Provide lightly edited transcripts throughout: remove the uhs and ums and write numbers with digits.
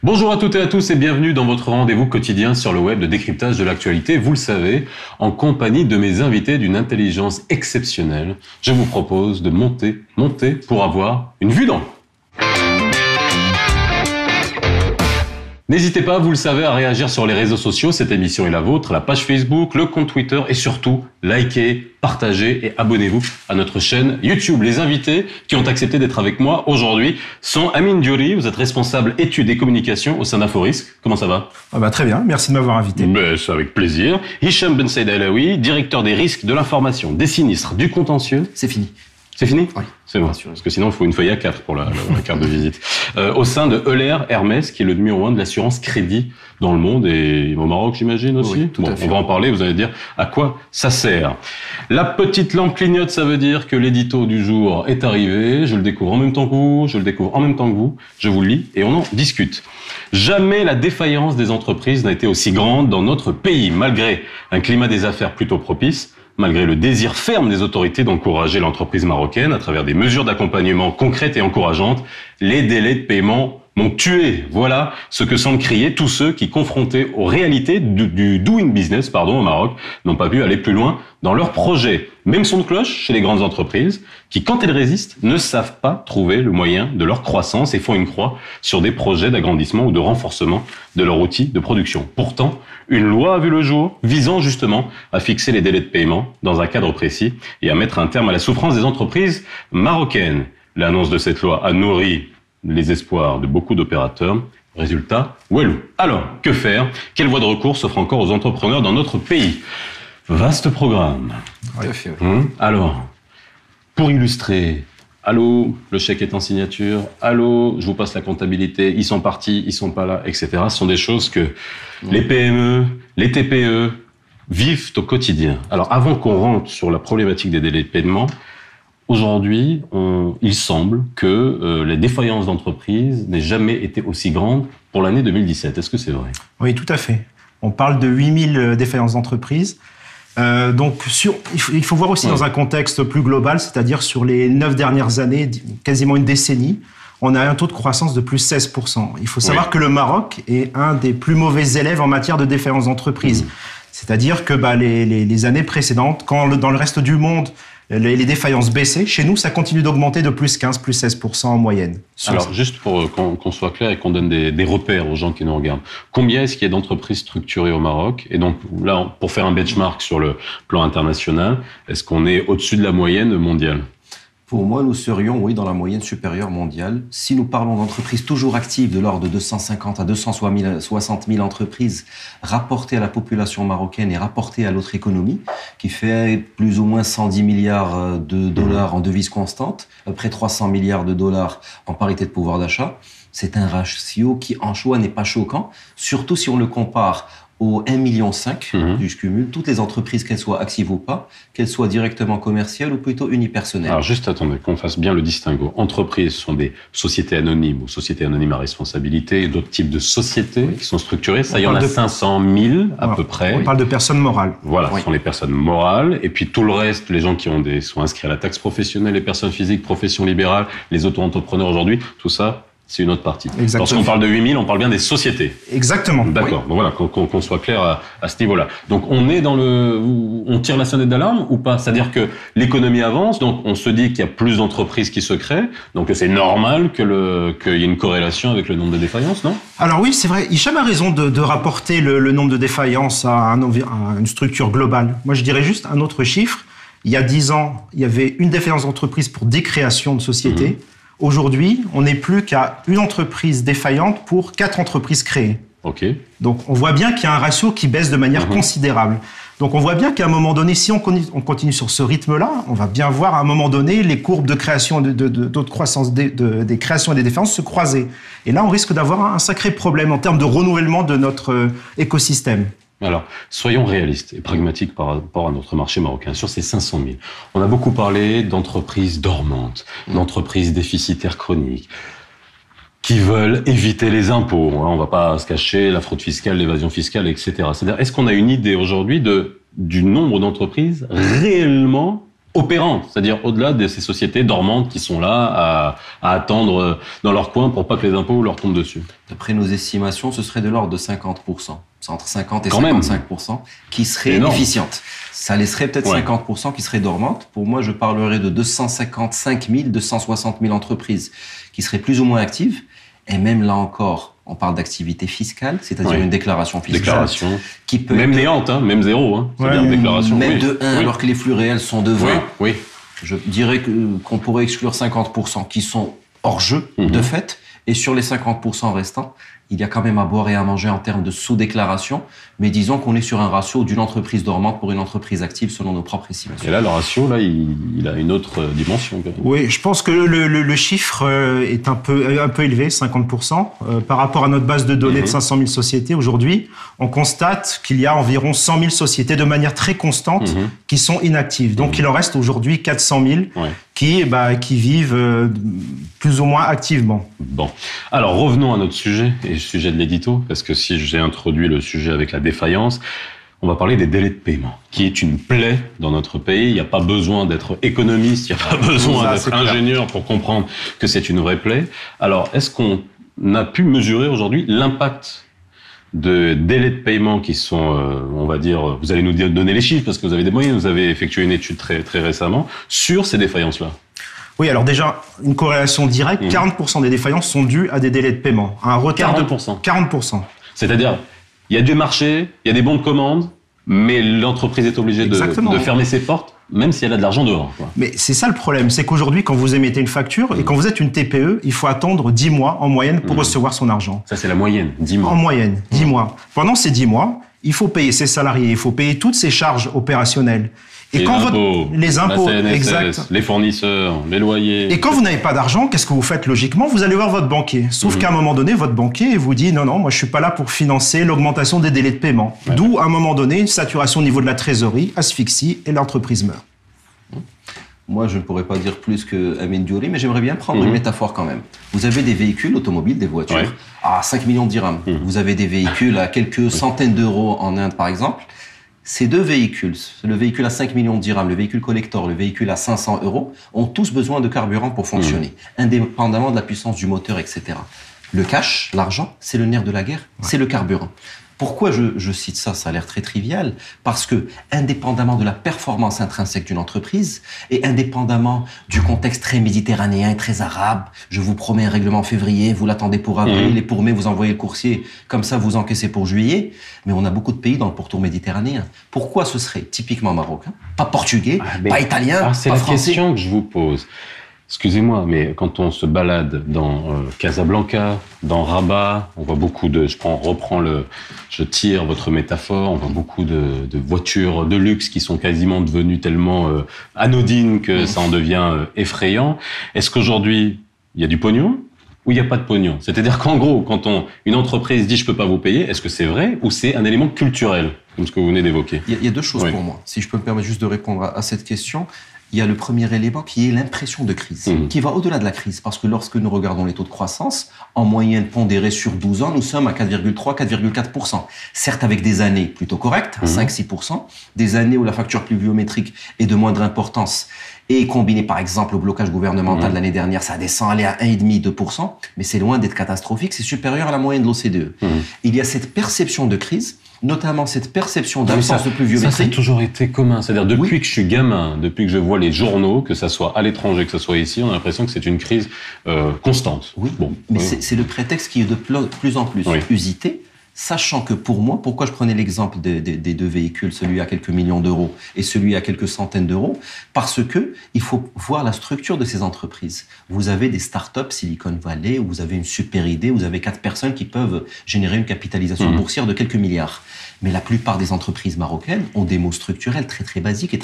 Bonjour à toutes et à tous et bienvenue dans votre rendez-vous quotidien sur le web de décryptage de l'actualité. Vous le savez, en compagnie de mes invités d'une intelligence exceptionnelle, je vous propose de monter pour avoir une vue d'encre. N'hésitez pas, vous le savez, à réagir sur les réseaux sociaux. Cette émission est la vôtre, la page Facebook, le compte Twitter et surtout, likez, partagez et abonnez-vous à notre chaîne YouTube. Les invités qui ont accepté d'être avec moi aujourd'hui sont Amine Diouri, vous êtes responsable études et communication au sein d'Inforisque. Comment ça va ? Très bien, merci de m'avoir invité. C'est avec plaisir. Hicham Ben Saïd Alaoui, directeur des risques, de l'information, des sinistres, du contentieux. C'est fini. C'est fini ? Oui. C'est bon, parce que sinon il faut une feuille A4 pour la carte de visite. Au sein de Euler Hermès, qui est le numéro 1 de l'assurance crédit dans le monde et au Maroc, j'imagine aussi. Oui, tout à fait. On va en parler, vous allez dire à quoi ça sert. La petite lampe clignote, ça veut dire que l'édito du jour est arrivé. Je le découvre en même temps que vous, je vous le lis et on en discute. Jamais la défaillance des entreprises n'a été aussi grande dans notre pays, malgré un climat des affaires plutôt propice. Malgré le désir ferme des autorités d'encourager l'entreprise marocaine à travers des mesures d'accompagnement concrètes et encourageantes, les délais de paiement m'ont tué. Voilà ce que semblent crier tous ceux qui, confrontés aux réalités du doing business, au Maroc, n'ont pas pu aller plus loin dans leurs projets. Même son de cloche chez les grandes entreprises qui, quand elles résistent, ne savent pas trouver le moyen de leur croissance et font une croix sur des projets d'agrandissement ou de renforcement de leur outil de production. Pourtant, une loi a vu le jour visant justement à fixer les délais de paiement dans un cadre précis et à mettre un terme à la souffrance des entreprises marocaines. L'annonce de cette loi a nourri les espoirs de beaucoup d'opérateurs. Résultat, Walou. Alors, que faire ? Quelle voie de recours s'offre encore aux entrepreneurs dans notre pays ? Vaste programme. Tout à fait, oui. Alors, pour illustrer, allô, le chèque est en signature, allô, je vous passe la comptabilité, ils sont partis, ils sont pas là, etc. Ce sont des choses que les PME, les TPE vivent au quotidien. Alors, avant qu'on rentre sur la problématique des délais de paiement, aujourd'hui, il semble que les défaillances d'entreprises n'aient jamais été aussi grandes pour l'année 2017. Est-ce que c'est vrai ? Oui, tout à fait. On parle de 8000 défaillances d'entreprises. Il faut voir aussi dans un contexte plus global, c'est-à-dire sur les 9 dernières années, quasiment une décennie, on a un taux de croissance de plus 16%. Il faut savoir que le Maroc est un des plus mauvais élèves en matière de défaillances d'entreprises. C'est-à-dire que les années précédentes, quand dans le reste du monde, les défaillances baissaient, chez nous, ça continue d'augmenter de plus 15, plus 16% en moyenne. Alors, juste pour qu'on soit clair et qu'on donne des repères aux gens qui nous regardent, combien est-ce qu'il y a d'entreprises structurées au Maroc ? Et donc, là, pour faire un benchmark sur le plan international, est-ce qu'on est au-dessus de la moyenne mondiale ? Pour moi, nous serions, oui, dans la moyenne supérieure mondiale. Si nous parlons d'entreprises toujours actives, de l'ordre de 250 à 260 000 entreprises rapportées à la population marocaine et rapportées à notre économie, qui fait plus ou moins 110 milliards de dollars en devises constantes, à peu près 300 milliards de dollars en parité de pouvoir d'achat, c'est un ratio qui, en soi, n'est pas choquant, surtout si on le compare au 1,5 million du cumul, toutes les entreprises, qu'elles soient actives ou pas, qu'elles soient directement commerciales ou plutôt unipersonnelles. Alors juste attendez, qu'on fasse bien le distinguo. Entreprises sont des sociétés anonymes ou sociétés anonymes à responsabilité et d'autres types de sociétés qui sont structurées. Ça, il y en a 500 000 à peu près. On parle de personnes morales. Voilà, ce sont les personnes morales. Et puis tout le reste, les gens qui sont inscrits à la taxe professionnelle, les personnes physiques, professions libérales, les auto-entrepreneurs aujourd'hui, tout ça, c'est une autre partie. Exactement. Lorsqu'on parle de 8000, on parle bien des sociétés. Exactement. D'accord. Oui. Donc voilà, qu'on soit clair à ce niveau-là. Donc on est on tire la sonnette d'alarme ou pas ? C'est-à-dire que l'économie avance, donc on se dit qu'il y a plus d'entreprises qui se créent, donc c'est normal qu'il y ait une corrélation avec le nombre de défaillances, non ? Alors oui, c'est vrai. Hicham a raison de rapporter le nombre de défaillances à une structure globale. Moi, je dirais juste un autre chiffre. Il y a 10 ans, il y avait une défaillance d'entreprise pour des créations de sociétés. Aujourd'hui, on n'est plus qu'à une entreprise défaillante pour 4 entreprises créées. Okay. Donc, on voit bien qu'il y a un ratio qui baisse de manière considérable. Donc, on voit bien qu'à un moment donné, si on continue sur ce rythme-là, on va bien voir à un moment donné les courbes de création, de croissance des créations et des défaillances se croiser. Et là, on risque d'avoir un sacré problème en termes de renouvellement de notre écosystème. Alors, soyons réalistes et pragmatiques par rapport à notre marché marocain. Sur ces 500 000, on a beaucoup parlé d'entreprises dormantes, d'entreprises déficitaires chroniques, qui veulent éviter les impôts. On va pas se cacher, la fraude fiscale, l'évasion fiscale, etc. C'est-à-dire, est-ce qu'on a une idée aujourd'hui du nombre d'entreprises réellement opérantes, c'est-à-dire au-delà de ces sociétés dormantes qui sont là à attendre dans leur coin pour pas que les impôts leur tombent dessus. D'après nos estimations, ce serait de l'ordre de 50%. C'est entre 50 et Quand 55% qui seraient efficientes. Ça laisserait peut-être 50% qui seraient dormantes. Pour moi, je parlerais de 255 000, 260 000 entreprises qui seraient plus ou moins actives. Et même là encore, on parle d'activité fiscale, c'est-à-dire une déclaration fiscale. Qui peut même néante, hein, même zéro. Hein, c'est-à-dire une déclaration. Même de 1, alors que les flux réels sont de 20. Oui. Je dirais qu'on pourrait exclure 50% qui sont hors jeu, de fait. Et sur les 50% restants, il y a quand même à boire et à manger en termes de sous-déclaration. Mais disons qu'on est sur un ratio d'une entreprise dormante pour une entreprise active selon nos propres estimations. Et là, le ratio, là, il a une autre dimension. Quand même. Oui, je pense que le chiffre est un peu élevé, 50%. Par rapport à notre base de données de 500 000 sociétés, aujourd'hui, on constate qu'il y a environ 100 000 sociétés de manière très constante qui sont inactives. Donc, il en reste aujourd'hui 400 000 qui vivent plus ou moins activement. Bon. Alors, revenons à notre sujet, et le sujet de l'édito, parce que si j'ai introduit le sujet avec la défaillance, on va parler des délais de paiement, qui est une plaie dans notre pays. Il n'y a pas besoin d'être économiste, il n'y a pas besoin d'être ingénieur pour comprendre que c'est une vraie plaie. Alors, est-ce qu'on a pu mesurer aujourd'hui l'impact de délais de paiement qui sont, on va dire, vous allez nous donner les chiffres parce que vous avez des moyens, vous avez effectué une étude très, très récemment sur ces défaillances-là? Oui, alors déjà, une corrélation directe, 40% des défaillances sont dues à des délais de paiement. Un retard 40%. 40%. C'est-à-dire, il y a du marché, il y a des bons de commande, mais l'entreprise est obligée de fermer ses portes, même si elle a de l'argent dehors. Quoi. Mais c'est ça le problème, c'est qu'aujourd'hui, quand vous émettez une facture et quand vous êtes une TPE, il faut attendre 10 mois en moyenne pour recevoir son argent. Ça, c'est la moyenne, 10 mois. En moyenne, 10 mois. Pendant ces 10 mois, il faut payer ses salariés, il faut payer toutes ses charges opérationnelles. Et les impôts, la CNSS, exact. Les fournisseurs, les loyers. Et quand vous n'avez pas d'argent, qu'est-ce que vous faites logiquement? Vous allez voir votre banquier. Sauf qu'à un moment donné, votre banquier vous dit non, moi je suis pas là pour financer l'augmentation des délais de paiement. Ouais. D'où, à un moment donné, une saturation au niveau de la trésorerie, asphyxie et l'entreprise meurt. Moi, je ne pourrais pas dire plus que Amin Diouri, mais j'aimerais bien prendre une métaphore quand même. Vous avez des véhicules automobiles, des voitures, à 5 millions de dirhams. Vous avez des véhicules à quelques centaines d'euros en Inde, par exemple. Ces deux véhicules, le véhicule à 5 millions de dirhams, le véhicule collector, le véhicule à 500 euros, ont tous besoin de carburant pour fonctionner, indépendamment de la puissance du moteur, etc. Le cash, l'argent, c'est le nerf de la guerre, c'est le carburant. Pourquoi je cite ça? Ça a l'air très trivial. Parce que, indépendamment de la performance intrinsèque d'une entreprise et indépendamment du contexte très méditerranéen et très arabe, je vous promets un règlement en février, vous l'attendez pour avril et pour mai, vous envoyez le coursier. Comme ça, vous encaissez pour juillet. Mais on a beaucoup de pays dans le pourtour méditerranéen. Pourquoi ce serait typiquement marocain? Pas portugais, pas italien, pas français. C'est la question que je vous pose. Excusez-moi, mais quand on se balade dans Casablanca, dans Rabat, on voit beaucoup de... Je tire votre métaphore, on voit beaucoup de voitures de luxe qui sont quasiment devenues tellement anodines que ça en devient effrayant. Est-ce qu'aujourd'hui, il y a du pognon ou il n'y a pas de pognon? C'est-à-dire qu'en gros, quand une entreprise dit « je peux pas vous payer », est-ce que c'est vrai ou c'est un élément culturel, comme ce que vous venez d'évoquer? Il y a deux choses pour moi. Si je peux me permettre juste de répondre à cette question. Il y a le premier élément qui est l'impression de crise, qui va au-delà de la crise. Parce que lorsque nous regardons les taux de croissance, en moyenne pondérés sur 12 ans, nous sommes à 4,3, 4,4%. Certes, avec des années plutôt correctes, 5-6%, des années où la facture pluviométrique est de moindre importance, et combiné par exemple au blocage gouvernemental de l'année dernière, ça descend aller à 1,5-2%, mais c'est loin d'être catastrophique, c'est supérieur à la moyenne de l'OCDE. Il y a cette perception de crise, notamment cette perception d'absence de pluviométrie. Ça a toujours été commun. C'est-à-dire, depuis que je suis gamin, depuis que je vois les journaux, que ça soit à l'étranger, que ça soit ici, on a l'impression que c'est une crise constante. Oui, mais c'est le prétexte qui est de plus en plus usité, sachant que pour moi, pourquoi je prenais l'exemple des deux véhicules, celui à quelques millions d'euros et celui à quelques centaines d'euros, parce que il faut voir la structure de ces entreprises. Vous avez des startups Silicon Valley, où vous avez une super idée, vous avez 4 personnes qui peuvent générer une capitalisation boursière de quelques milliards. Mais la plupart des entreprises marocaines ont des mots structurels très très basiques et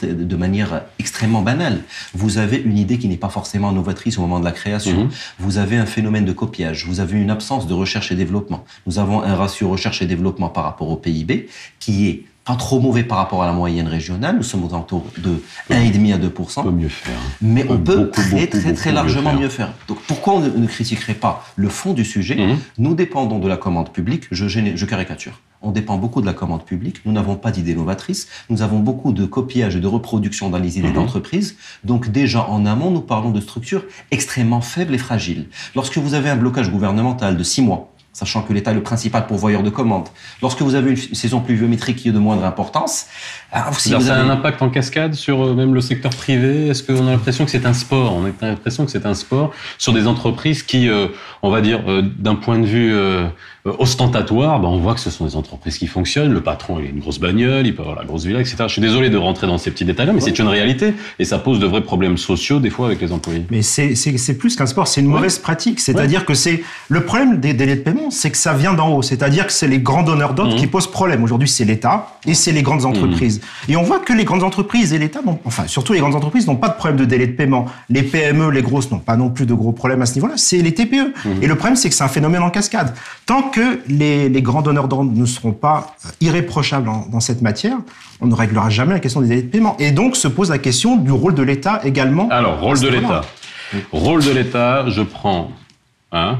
de manière extrêmement banale. Vous avez une idée qui n'est pas forcément novatrice au moment de la création. Vous avez un phénomène de copiage. Vous avez une absence de recherche et développement. Nous avons un ratio recherche et développement par rapport au PIB qui est pas trop mauvais par rapport à la moyenne régionale. Nous sommes aux alentours de 1,5 à 2%. On peut mieux faire. Mais on peut très largement mieux faire. Donc pourquoi on ne critiquerait pas le fond du sujet? Nous dépendons de la commande publique. Je caricature. on dépend beaucoup de la commande publique. Nous n'avons pas d'idées novatrices. Nous avons beaucoup de copiage et de reproduction dans les idées d'entreprise. Donc déjà en amont, nous parlons de structures extrêmement faibles et fragiles. Lorsque vous avez un blocage gouvernemental de 6 mois, sachant que l'État est le principal pourvoyeur de commandes. Lorsque vous avez une saison pluviométrique qui est de moindre importance, ça a un impact en cascade sur même le secteur privé. Est-ce qu'on a l'impression que c'est un sport? On a l'impression que c'est un sport sur des entreprises qui, on va dire, d'un point de vue ostentatoire, on voit que ce sont des entreprises qui fonctionnent. Le patron, il a une grosse bagnole, il peut avoir la grosse villa, etc. Je suis désolé de rentrer dans ces petits détails-là, mais c'est une réalité et ça pose de vrais problèmes sociaux des fois avec les employés. Mais c'est plus qu'un sport, c'est une mauvaise pratique. C'est-à-dire que c'est le problème des délais de paiement, c'est que ça vient d'en haut. C'est-à-dire que c'est les grands donneurs d'ordre qui posent problème. Aujourd'hui, c'est l'État et c'est les grandes entreprises. Et on voit que les grandes entreprises et l'État, surtout les grandes entreprises, n'ont pas de problème de délai de paiement. Les PME, les grosses, n'ont pas non plus de gros problèmes à ce niveau-là. C'est les TPE. Et le problème, c'est que c'est un phénomène en cascade. Tant que les grands donneurs d'ordre ne seront pas irréprochables dans cette matière, on ne réglera jamais la question des délais de paiement. Et donc se pose la question du rôle de l'État également. Alors, rôle de l'État. Rôle de l'État, je prends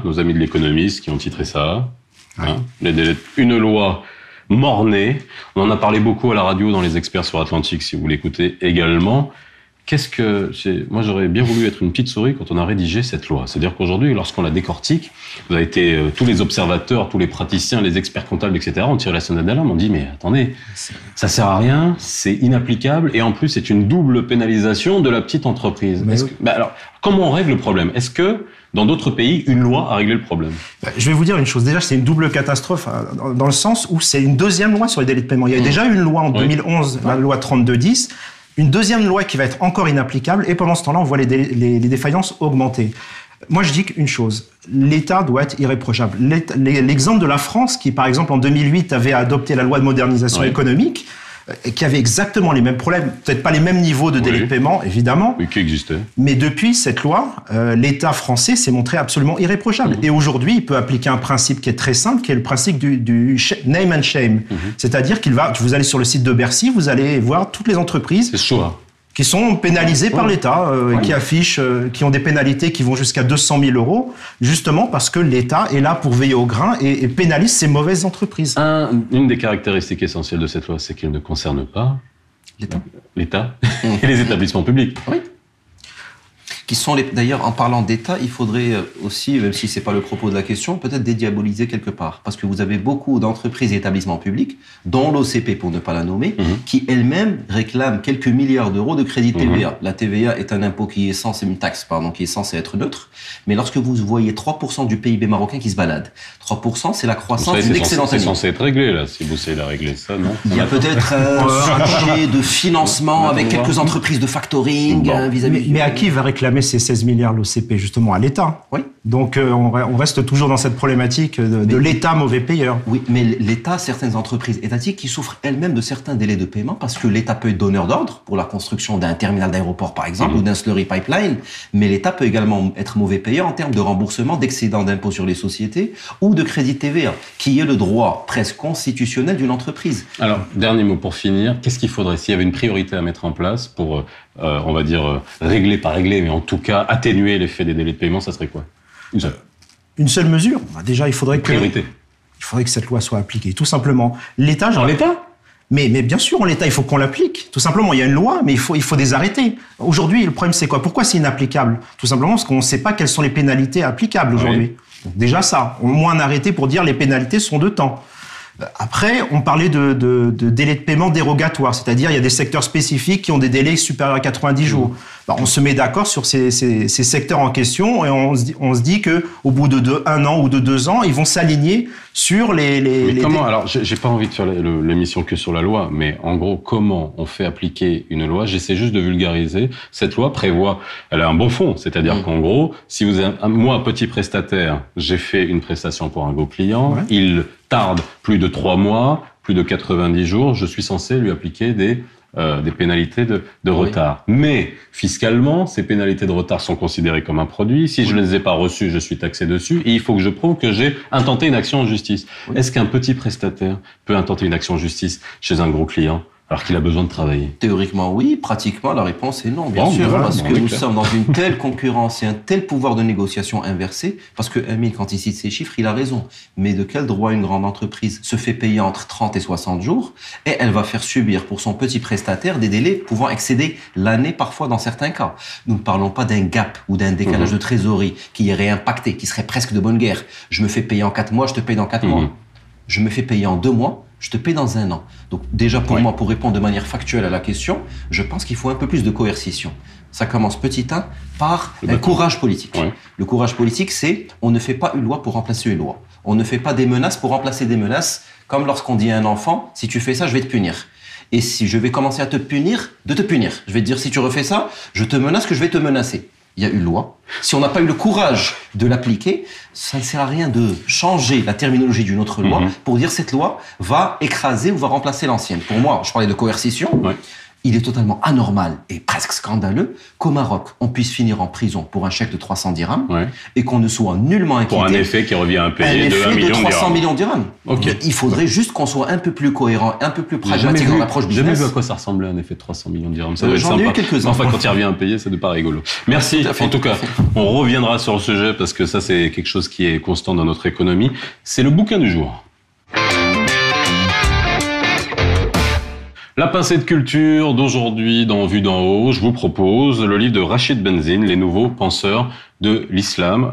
nos amis de l'économiste qui ont titré ça. Une loi mornée. On en a parlé beaucoup à la radio dans les experts sur Atlantique, si vous l'écoutez également. Moi, j'aurais bien voulu être une petite souris quand on a rédigé cette loi. C'est-à-dire qu'aujourd'hui, lorsqu'on la décortique, vous avez été tous les observateurs, tous les praticiens, les experts comptables, etc. On tire la sonnette d'alarme, on dit mais attendez, ça sert à rien, c'est inapplicable et en plus c'est une double pénalisation de la petite entreprise. Alors, comment on règle le problème? Est-ce que dans d'autres pays, une loi a réglé le problème? Je vais vous dire une chose. Déjà, c'est une double catastrophe dans le sens où c'est une deuxième loi sur les délais de paiement. Il y a déjà une loi en 2011, la loi 3210. Une deuxième loi qui va être encore inapplicable, et pendant ce temps-là, on voit les défaillances augmenter. Moi, je dis qu'une chose, l'État doit être irréprochable. L'exemple de la France, qui, par exemple, en 2008, avait adopté la loi de modernisation économique, qui avait exactement les mêmes problèmes, peut-être pas les mêmes niveaux de délai de paiement, évidemment. Oui, qui existait. Mais depuis cette loi, l'État français s'est montré absolument irréprochable. Et aujourd'hui, il peut appliquer un principe qui est très simple, qui est le principe du name and shame. C'est-à-dire vous allez sur le site de Bercy, vous allez voir toutes les entreprises. C'est chaud, qui sont pénalisés par l'État, qui affichent, qui ont des pénalités qui vont jusqu'à 200 000 €, justement parce que l'État est là pour veiller au grain et pénalise ces mauvaises entreprises. Une des caractéristiques essentielles de cette loi, c'est qu'elle ne concerne pas l'État et les établissements publics. Oui. Qui sont d'ailleurs, en parlant d'État, il faudrait aussi, même si c'est pas le propos de la question, peut-être dédiaboliser quelque part. Parce que vous avez beaucoup d'entreprises et établissements publics, dont l'OCP pour ne pas la nommer, qui elles-mêmes réclament quelques milliards d'euros de crédit TVA. La TVA est un impôt qui est censé, une taxe, pardon, qui est censée être neutre. Mais lorsque vous voyez 3% du PIB marocain qui se balade, 3%, c'est la croissance d'une excellente année. C'est censé être réglé, là, si vous essayez de régler ça, non? Il y a peut-être un sujet de financement avec quelques entreprises de factoring vis-à-vis. Mais à qui va réclamer ces 16 milliards l'OCP? Justement, à l'État. Oui. Donc, on reste toujours dans cette problématique de l'État mauvais payeur. Oui, mais l'État, certaines entreprises étatiques qui souffrent elles-mêmes de certains délais de paiement parce que l'État peut être donneur d'ordre pour la construction d'un terminal d'aéroport, par exemple, ou d'un slurry pipeline, mais l'État peut également être mauvais payeur en termes de remboursement d'excédents d'impôts sur les sociétés ou de crédit TVA, qui est le droit presque constitutionnel d'une entreprise. Alors, dernier mot pour finir. Qu'est-ce qu'il faudrait, s'il y avait une priorité à mettre en place pour, on va dire, régler, pas régler, mais en tout cas atténuer l'effet des délais de paiement, ça serait quoi? Une seule mesure. Déjà, il faudrait que cette loi soit appliquée, tout simplement. L'État, mais bien sûr, en l'État, il faut qu'on l'applique. Tout simplement, il y a une loi, mais il faut des arrêtés. Aujourd'hui, le problème, c'est quoi? Pourquoi c'est inapplicable? Tout simplement parce qu'on ne sait pas quelles sont les pénalités applicables aujourd'hui. Donc, déjà ça, au moins un arrêté pour dire les pénalités sont de temps. Après, on parlait de délais de paiement dérogatoires, c'est-à-dire il y a des secteurs spécifiques qui ont des délais supérieurs à 90 jours. Alors, on se met d'accord sur ces secteurs en question et on se dit que au bout de 1 an ou de 2 ans, ils vont s'aligner sur les comment? Alors, j'ai pas envie de faire l'émission que sur la loi, mais en gros, comment on fait appliquer une loi? J'essaie juste de vulgariser. Cette loi prévoit, elle a un bon fond, c'est-à-dire qu'en gros, si vous avez, moi, petit prestataire, j'ai fait une prestation pour un gros client, il tarde plus de 3 mois, plus de 90 jours, je suis censé lui appliquer des pénalités de retard. Mais fiscalement, ces pénalités de retard sont considérées comme un produit. Si je ne les ai pas reçues, je suis taxé dessus. Et il faut que je prouve que j'ai intenté une action en justice. Est-ce qu'un petit prestataire peut intenter une action en justice chez un gros client Alors qu'il a besoin de travailler. Théoriquement, oui. Pratiquement, la réponse est non, bien Bon, sûr. voilà, parce bon, que on est nous clair. sommes dans une telle concurrence et un tel pouvoir de négociation inversé. Parce que Emile, quand il cite ces chiffres, il a raison. Mais de quel droit une grande entreprise se fait payer entre 30 et 60 jours et elle va faire subir pour son petit prestataire des délais pouvant excéder l'année parfois dans certains cas. Nous ne parlons pas d'un gap ou d'un décalage de trésorerie qui irait impacter, qui serait presque de bonne guerre. Je me fais payer en 4 mois, je te paye dans 4 mois. Je me fais payer en 2 mois, je te paye dans 1 an. Donc déjà pour moi, pour répondre de manière factuelle à la question, je pense qu'il faut un peu plus de coercition. Ça commence petit 1 par un courage politique. Ouais. Le courage politique, c'est on ne fait pas une loi pour remplacer une loi. On ne fait pas des menaces pour remplacer des menaces, comme lorsqu'on dit à un enfant, si tu fais ça, je vais te punir. Et si je vais commencer à te punir, de te punir. Je vais te dire, si tu refais ça, je te menace que je vais te menacer. Il y a une loi. Si on n'a pas eu le courage de l'appliquer, ça ne sert à rien de changer la terminologie d'une autre loi pour dire cette loi va écraser ou va remplacer l'ancienne. Pour moi, je parlais de coercition. Ouais. Il est totalement anormal et presque scandaleux qu'au Maroc, on puisse finir en prison pour un chèque de 300 dirhams et qu'on ne soit nullement inquiété. Pour un effet qui revient à payer un de 1 effet million de 300 millions de dirhams. Ok. Il faudrait juste qu'on soit un peu plus cohérent, un peu plus J'ai pragmatique dans l'approche jamais business. vu à quoi ça ressemblait un effet de 300 millions de dirhams. Ça doit être J'en ai sympa. eu quelques-uns. Enfin, quand il revient à payer, ça ne pas rigolo. Merci. Tout à fait, En tout cas, tout à fait. on reviendra sur le sujet parce que ça, c'est quelque chose qui est constant dans notre économie. C'est le bouquin du jour. La pincée de culture d'aujourd'hui dans Vue d'en haut, je vous propose le livre de Rachid Benzine, Les nouveaux penseurs de l'islam,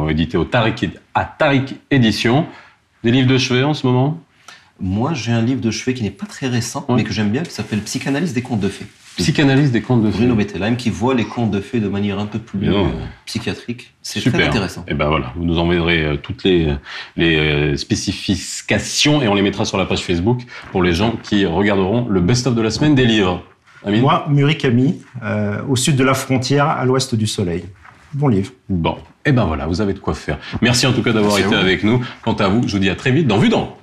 édité à Tariq Édition. Des livres de chevet en ce moment? Moi, j'ai un livre de chevet qui n'est pas très récent, mais que j'aime bien, qui s'appelle Psychanalyse des contes de fées. Psychanalyse des contes de fées. Bruno Bettelheim, qui voit les contes de fées de manière un peu plus psychiatrique. C'est très intéressant. Et ben voilà, vous nous enverrez toutes les spécifications et on les mettra sur la page Facebook pour les gens qui regarderont le best-of de la semaine des livres. Amine? Moi, Murakami, au sud de la frontière, à l'ouest du soleil. Bon livre. Bon, et ben voilà, vous avez de quoi faire. Merci en tout cas d'avoir été avec nous. Quant à vous, je vous dis à très vite dans Vue d'en haut.